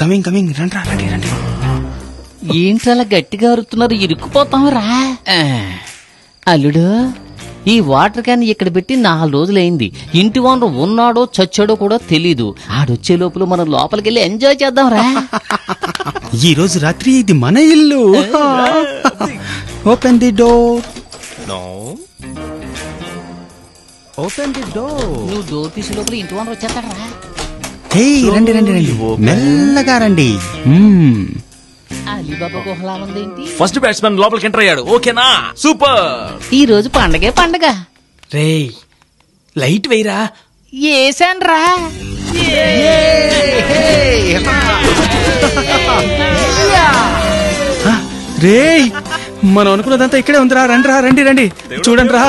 Coming coming రండి రండి రండి. ఏంటలా గట్టిగా అరుతున్నారు, ఇరుక్కుపోతాం రా. అల్లుడు, ఈ వాటర్ క్యాన్ ఇక్కడ పెట్టి 4 రోజులైంది. ఇంటి ఓనర్ ఉన్నాడో చచ్చాడో కూడా తెలీదు. ఆడొచ్చే లోపల మనం లోపలికి వెళ్ళి ఎంజాయ్ చేద్దాం రా. ఈ రోజు రాత్రి ఇది మన ఇల్లు. Open the door. Open the door. నువ్వు డోర్ తీసే లోపల ఇంటి ఓనర్ వచ్చేస్తాడు రా. రండి రండి రండి, మెల్లగా రండి. అలీబాబా గుహలా ఉందేంటి? ఫస్ట్ బ్యాట్స్మెన్ లోపలికి ఎంటర్ అయ్యాడు. ఓకేనా? సూపర్. ఈ రోజు పండగే పండగ. రే లైట్ వేయరా. ఏసాన్ రా. రే మనం అనుకున్నదంతా ఇక్కడే ఉందిరా. రండి రా, రండి రండి, చూడండి రా.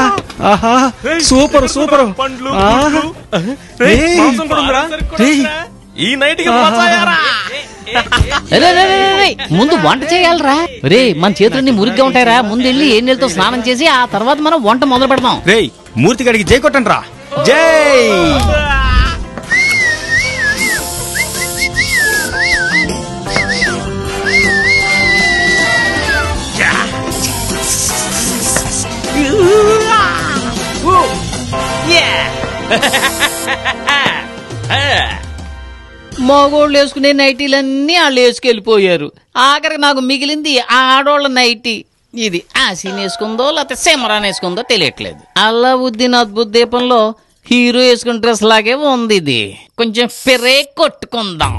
ఆహా సూపర్ సూపర్. ఈ నైట్ ముందు వంట చేయాలరా. రే మన చేతులన్నీ మురిగ్గా ఉంటాయిరా. ముందు వెళ్ళి ఏ నీళ్ళతో స్నానం చేసి ఆ తర్వాత మనం వంట మొదలు పెడదాం. రే మూర్తి గడికి జై కొట్టండి రా. జై. మగోళ్ళు వేసుకునే నైటీలన్నీ వాళ్ళు వేసుకెళ్ళిపోయారు. ఆఖరికి నాకు మిగిలింది ఆ ఆడోళ్ళ నైటీ. ఇది ఆసీన్ వేసుకుందో లేకపోతే సిమరాన్ వేసుకుందో తెలియట్లేదు. అల్లావుద్దీన్ అద్భుత దీపంలో హీరో వేసుకున్న డ్రెస్ లాగే ఉంది. ఇది కొంచెం పెరే కొట్టుకుందాం.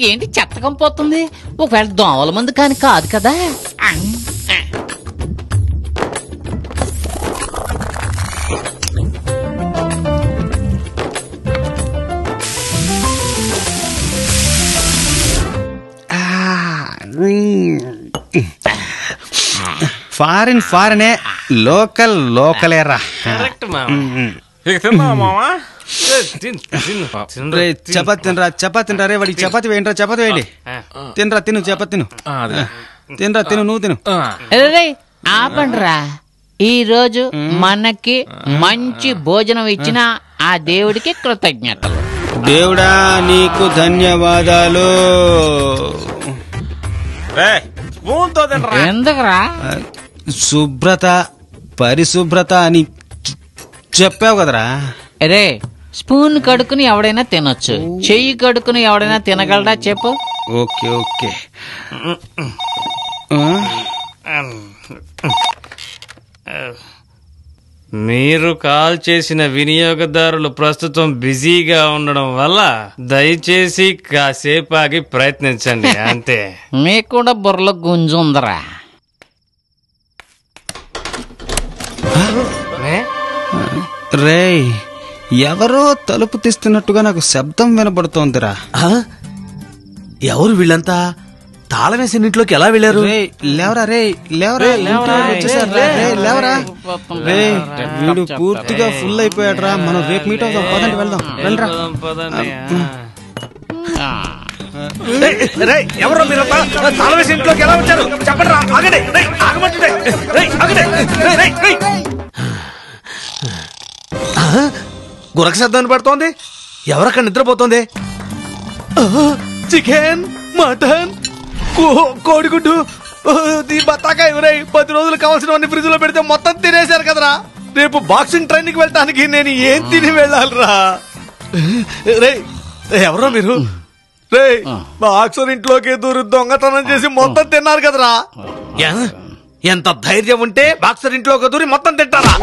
ఏంటి చెత్తకం పోతుంది? ఒకవేళ దోమల మంది కాని కాదు కదా. ఫారిన్ ఫారినే, లోకల్ లోకలేరా. చపాతి తినరా, చపాతి తినరా. రే వాడికి చపాతి వేయండి, చపాతి వేయండి. తినరా, తిను చపాతి తిను. తినరా, తిను, నువ్వు తిను. ఆపండ్రా. ఈ రోజు మనకి మంచి భోజనం ఇచ్చిన ఆ దేవుడికి కృతజ్ఞతలు. దేవుడా నీకు ధన్యవాదాలు. ఎందుకురా? శుభ్రత పరిశుభ్రత అని చెప్పావు కదరా. అరే స్పూన్ కడుక్కుని ఎవడైనా తినొచ్చు, చెయ్యి కడుక్కుని ఎవడైనా తినగలడా చెప్పు? Okay okay. మీరు కాల్ చేసిన వినియోగదారులు ప్రస్తుతం బిజీగా ఉండడం వల్ల దయచేసి కాసేపు ఆగి ప్రయత్నించండి అంతే. మీకు కూడా బుర్రలో గుంజు ఉందరా. రే ఎవరో తలుపు తీస్తున్నట్టుగా నాకు శబ్దం వినబడుతోందిరా. ఎవరు వీళ్ళంతా? తాళం వేసిన ఇంట్లోకి ఎలా వెళ్ళారు? లేవరా రే, లేవరా, లేవరా. రే వీడు పూర్తిగా ఫుల్ అయిపోయాడు రా. మనం రేపు మీట్ అవుతాం, పదండి వెళ్దాం. రండి రా. ఎవరో మీరు తాళం వేసిన ఇంట్లోకి ఎలా వచ్చారు చెప్పండి రా. ఆగండి. గురక శబ్దం పడుతోంది. ఎవరక్కడ నిద్రపోతోంది? చికెన్, మటన్, కోడిగుడ్డు, బత్తాకాయ. 10 రోజులు కావాల్సినవన్నీ ఫ్రిడ్జ్ లో పెడితే మొత్తం తినేశారు కదరా. రేపు బాక్సింగ్ ట్రైనింగ్ వెళ్ళటానికి నేను ఏం తిని వెళ్ళాలిరా? రే ఎవరో మీరు? రే బాక్సర్ ఇంట్లోకి దూరి దొంగతనం చేసి మొత్తం తిన్నారు కదరా. ఎంత ధైర్యం ఉంటే బాక్సర్ ఇంట్లోకి దూరి మొత్తం తింటారా?